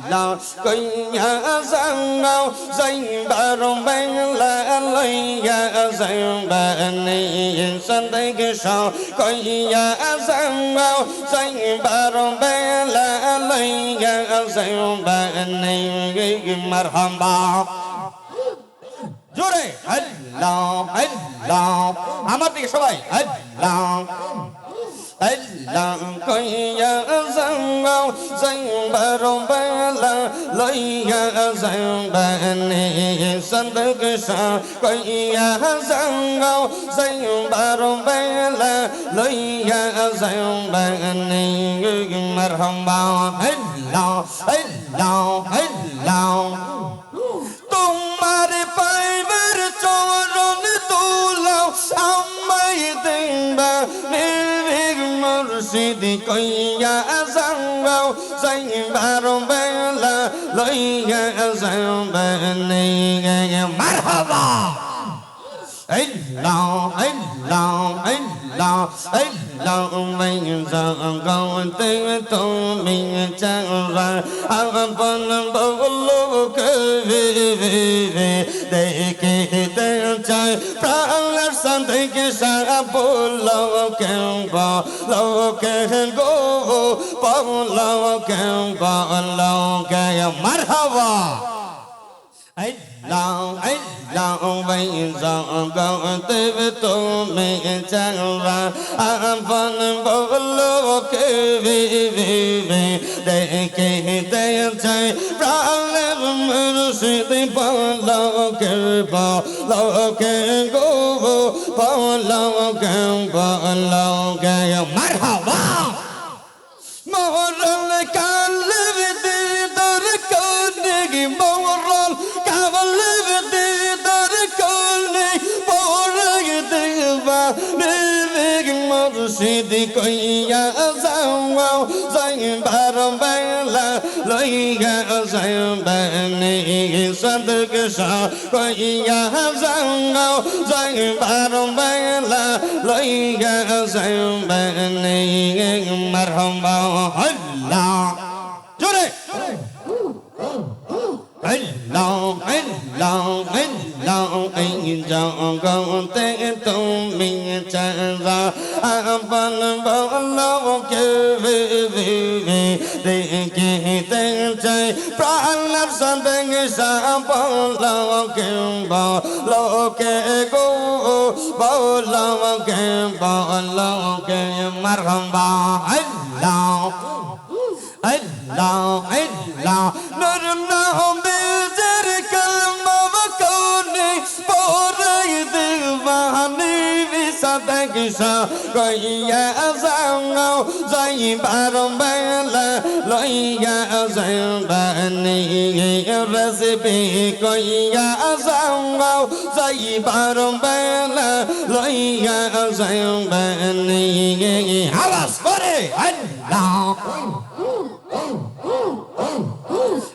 là cây nhà sang ngao danh bà rồng bên là lấy nhà sang bà này sân tay cái sao cây nhà sang ngao danh bà rồng bên là lấy nhà sang bà này cái marhaba জোরে আল্লাহ আল্লাহ আমার দিকে সবাই আল্লাহ Allah kaya zangau zang barom bala loya zang bani sandak sa kaya zangau zang barom bala loya zang bani marhaba Allah Allah Allah तुम्हारे पैर चोरों तुलाओ अम्माई दिंबा निर्विघ्न मुर्शिद कोया संगाओ सही बारों बेला लोया संबने मरहबा Allah Allah Allah Allah mình rằng con tên tôi mình chẳng ra anh vẫn bao lâu cứ về để kể tên trai phang lát san thấy cái sa bồ lâu kêu bò lâu kêu go bao lâu kêu bò lâu kêu marhaba Allah Allah bây giờ con tới tôi mình chẳng ra anh vẫn bao lâu kể về để kể tên trai ra lên mưa sẽ tìm bao lâu kể bao lâu kể go bao lâu kể marhaba moral kalbi dar kone moral kalbi dar kone moral diva nevig mursid koya zawao zain baram bala loya zain bani sadak sa koya zawao zain baram bala loya zain bani marhaba Allah jore Allah Allah Allah anh chàng con tên tôi mình chẳng ra anh vẫn bao lâu kêu về để kể tên trai pran lấp san tên sa bao lâu kêu bao lâu kêu go bao lâu kêu marhaba Allah Allah Allah nurna bezer kalma vakone poray divani visadak sa kaya zangau zai barom bala loya zambani razbi kaya zangau zai barom bala loya zambani awas kore Allah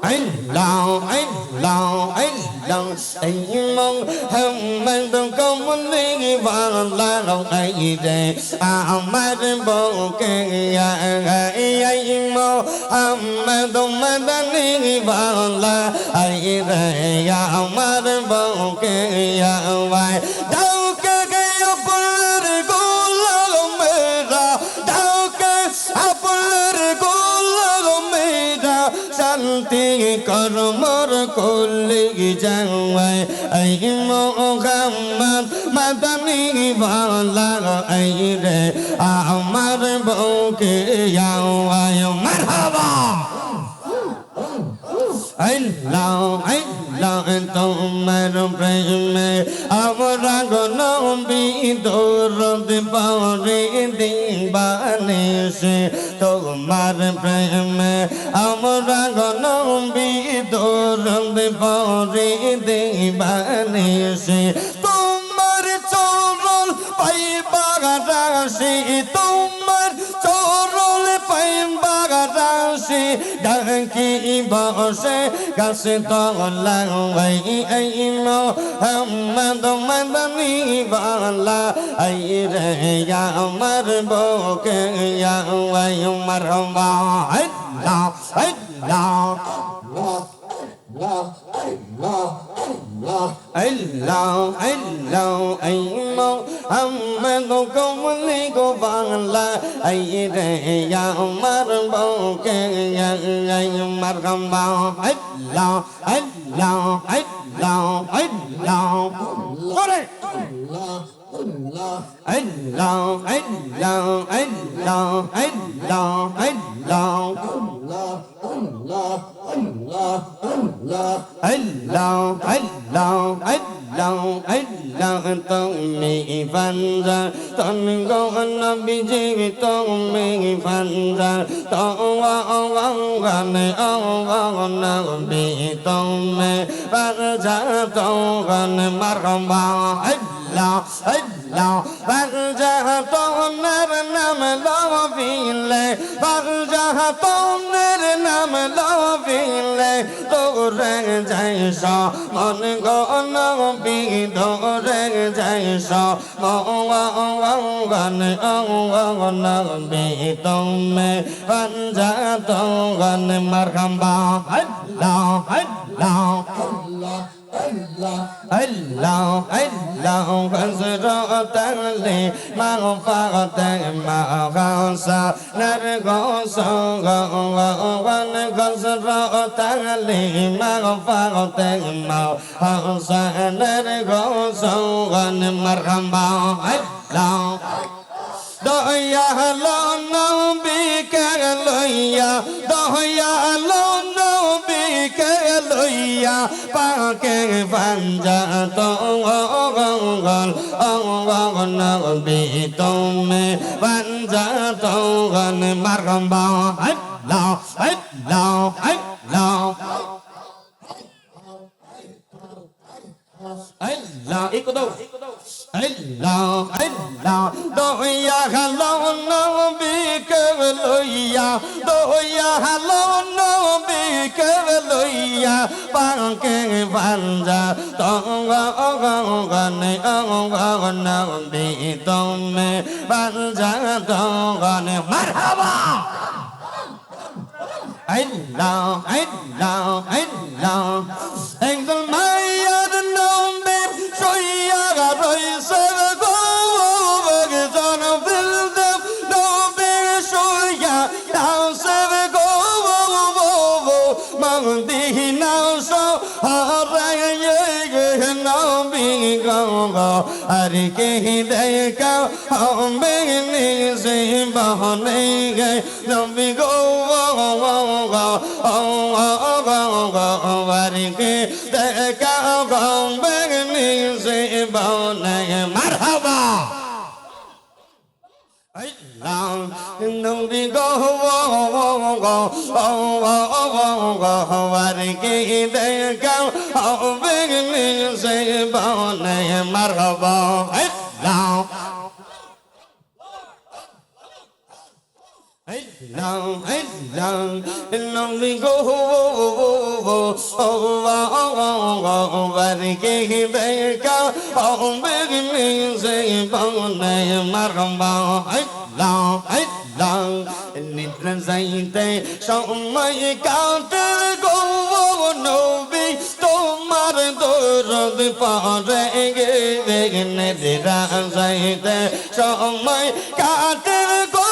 Allah Allah Allah anh mong hằng mang đồng công muốn đi vào la lòng ai để mà bầu kê anh mong hằng mang đồng mang đi vào la ai để mà bầu kê vai đâu cái apur go la mera đâu cái apur go শান্তি কর্মর কলি যাওয়াই এই মোহাম্মদ মাদানী বালা এই রে আমার বউকে যাওয়াই মারহাবা Allah Allah তোমার প্রেমে আমরা গনবি দরদ পারে দিবানে সে তোমার প্রেমে আমরা গনবি দরদ পারে দিবানে সে তোমার চরণ পাইবা রাশি তোমার চরণ পাইবা রাশি ডাকি বসে গাছে তলাওয়াই এই মোহাম্মদ মাদানী বালা এই রে আমার বউকে যাওয়াই মারবা Allah Allah marhaba Allah Allah Allah Allah করে Allah Allah Allah Allah Allah Allah Allah Allah Allah তুমি বান্দা তুমি গো নবীজি তুমি বান্দা তোওয়ানে নবী তুমি বান্দা তোওয়ানে মারহাবা Allah Allah বান্দা তোমার নাম লবিলে বান্দা তোমার নাম লবিলে তোরে যাইসা মন গো নবী তোরে যাইসা মওয়ানে নবী তুমি বান্দা তোওয়ানে মারহাবা Allah Allah Allah Allah Allah Allah Hazratan li maghfiratan maghasa nargosa wan Hazratan li maghfiratan maghasa nargosa wan marhaba Allah Doya lo nabi ke loya Doya lo nabi ke loya Pake vanja tongan nabi tome vanja tongan marhaba Allah Allah Allah Allah ikut dong Allah Allah doya halal nabi kevloya doya halal nabi kevloya pake vanja tongan nabi tome vanja tongan marhaba Allah Allah Allah engel maya nabi soya garoi sergo vagjan vildam nabi soya down sergo mandina so haraye nabi go hari ke dekha humbe ni se bahane nabi go varike dekha gambeni se bone marhaba Allah nabi go varike dekha gambeni se bone marhaba Allah Allah Allah nabi go varike dekha gambeni se bone marhaba Allah Allah nitna zaite সময় কাটে গো নবী তোমার দরদ পারে গে নিদ্রা যাইতে সময় কাটে গো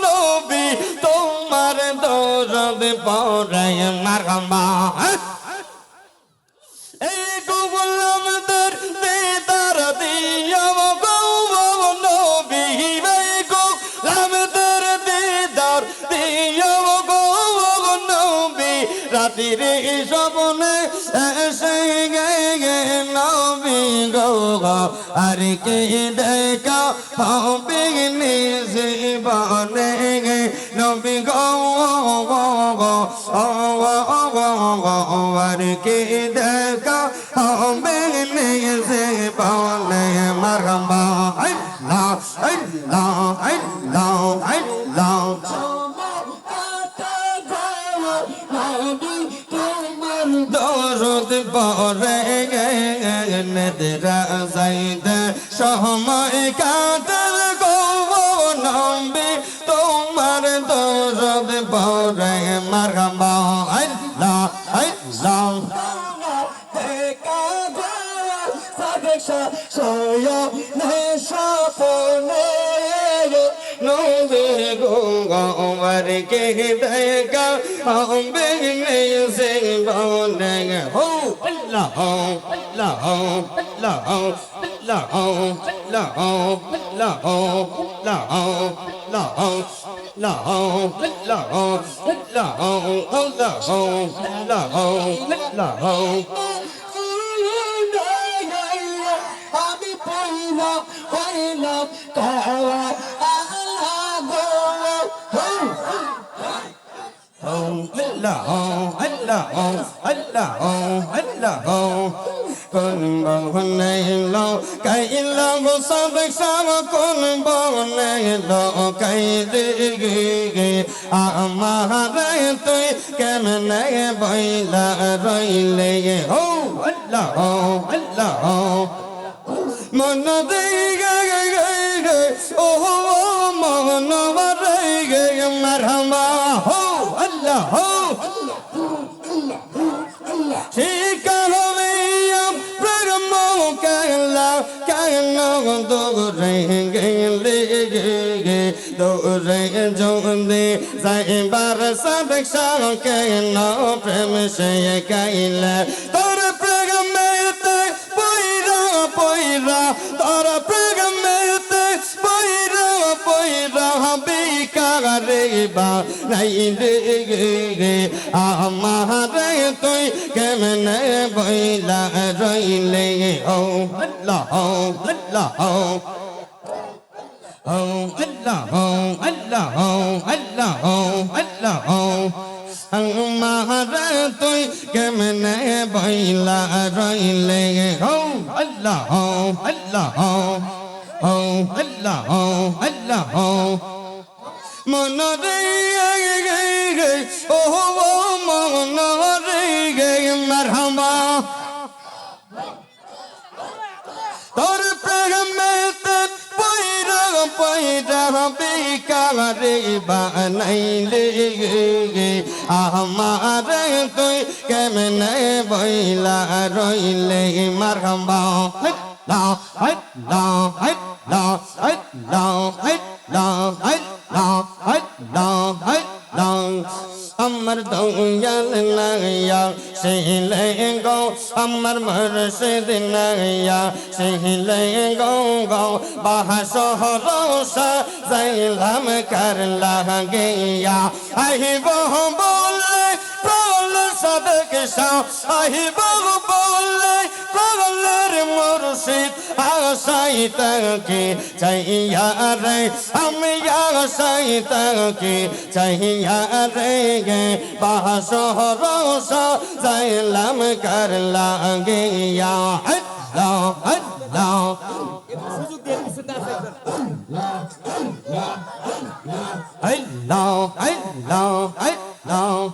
নবী তোমার দরদ পারে মারহাবা এই গোলাম দর দিদার দিয়া গো নবী এই গোলাম দর দিদার দিয়া গো নবী রাতের স্বপ্নে এসে গে নবী গো আর কে দেখা হবে নিজে বনে গে নবী গো আর কে দেখা হবে নিজে বনে মারহাবা Allah Allah Allah Allah দরদ পরে নিদ্রা যাইতে সময় কাটার গো নবী তোমার দরদ পরে মারহাবা Allah Allah soya nesha pone nove go var ke de ga hong bing ni sing bo ne ho la ho la ho la ho la ho la ho la ho la ho la ho la ho la ho la ho la ho la ho la ho con bông này lo cây lo vô sao được sao con bông này lo cây đi ghê mà đây tôi kem này bay là rồi lệ Mana dey gay oh mana baray gay marhaba ho Allah ho Chikaloviya pragamo kayla do renge do renge jonde zai bar sabek sa kayla prem se kayla tor pragamete poira tara pragamete poira bikare ba nai de amare toi kemne boila roile oh Allah oh Allah oh Allah oh Allah oh Allah oh Allah oh Mahara tôi kemne boila roile oh Allah oh Allah oh Allah oh Allah oh Mana dey oh mana dey marhaba Tor pragamete poira bikare ba nai le amare tôi kemne boila roile marhaba la Amar dong yal na ya sile go amar mar se din na ya sile go bahaso rosa zailam kar la ge ya ai bo bole prol sadak sa ai bo bole prol murshid asai ki chaiya re hum ya sai ki chaiya re bahaso rosa zailam kar lage ya Allah Allah Allah Allah Allah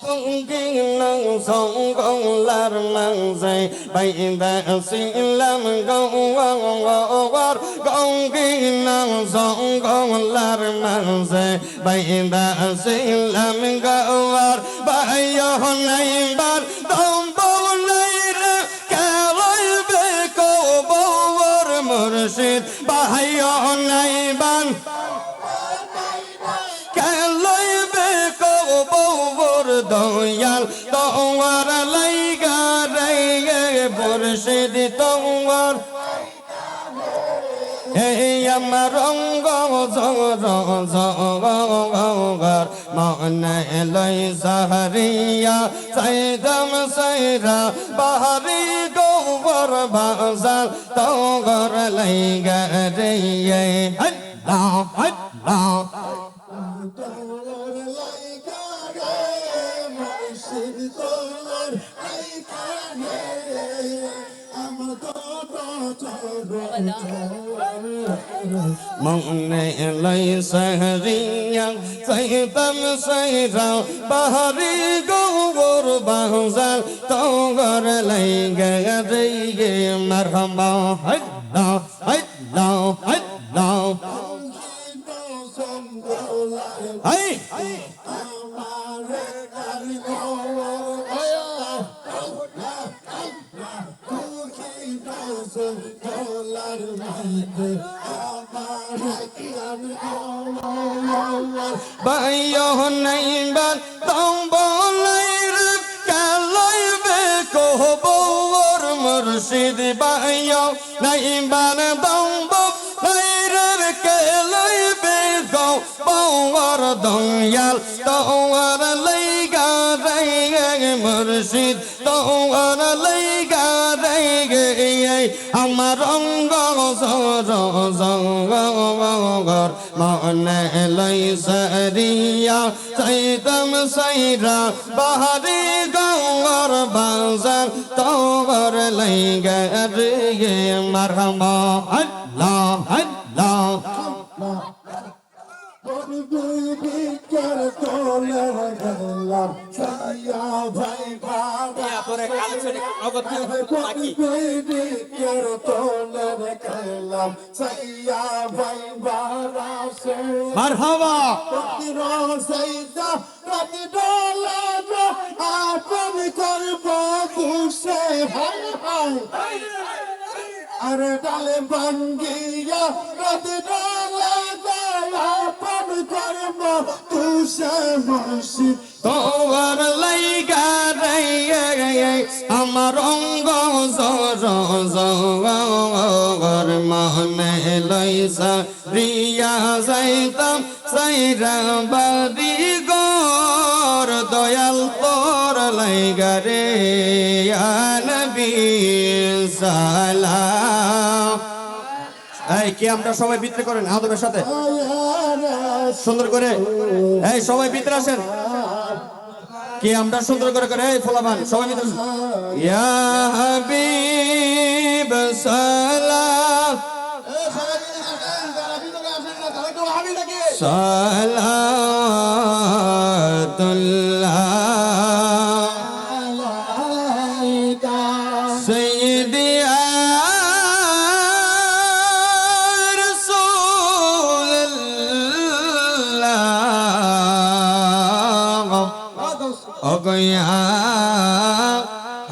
Không kinh năng sống cônglar mang dày bày đã xin làm công war không kinh năng sống công lar mang dày bày đã xin làm công war bày hôm nay ban đông bao nay ra cả lối về cô bao war murshid bày hôm nay ban cả lối về cô bao doyal tongwar laiga rege burshidi tongwar hey amarongo zogar maune loi sahariya saidam saira bahari gowar bazal tongwar laiga rege Allah Allah mong này lấy sahriya say tâm say rao bahari gowar bazal tongwar laiga rege marhaba Allah Allah Allah Hey! Bye. মুর্শিদ বাইও নাই বান দম্ব লাইরের কেলাই বেগো পাওয়ার দয়াল তোয়ার লাইগা রে মুর্শিদ তোয়ার লাইগা রে আমার অঙ্গ জঙ্গর মনে লই সরিয়া সাইদম সাইরা বাহারি গঙ্গর বাজার তোর লাইগা রে মারহামা আল্লাহ আল্লাহ মারহাবা আরে ডালে ভাঙ্গিয়া রাতে ডালে আপন করব তুষে মুর্শিদ তোর লাইগা রে আমার অঙ্গ জর মনে লইসা রিয়া যাইতাম সাইরা বাদি গর দয়াল তোর লাইগা রে নবী সালাম। এই কি আমরা সবাই বিত্রে করেন আদবের সাথে সুন্দর করে, এই সবাই ভিতরে আসেন, কি আমরা সুন্দর করে করে এই ফলাবান সবাই ভিতরে ইয়া হাবিব সালাম সালাতুল্লাহ আলাইকা সাইয়্যিদি يا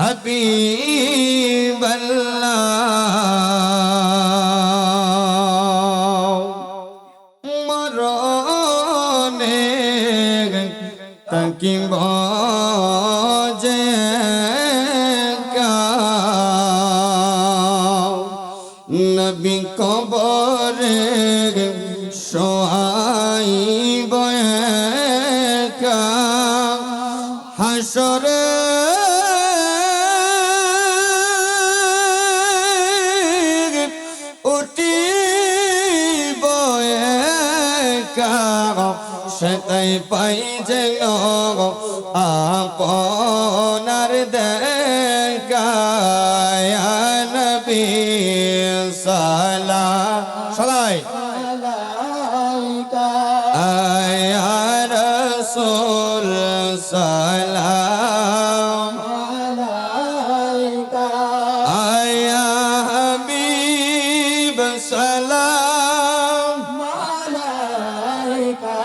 حبيب الله مرone تاكي بوجه کا نبی قبر شعائب کا হাসরে উঠিব একা সেটাই পাই যেন আপনার দেখা ইয়া নবী সালাম সবাই ইয়া রাসূল সালাম আলাইকা ইয়া হাবিব সালাম আলাইকা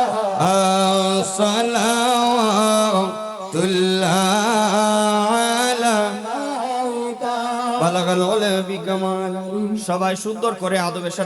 সালাওয়াতুল্লাহ আলাইকা বালাগাল ওলা বিকামাল। সবাই সুন্দর করে আদবের সাথে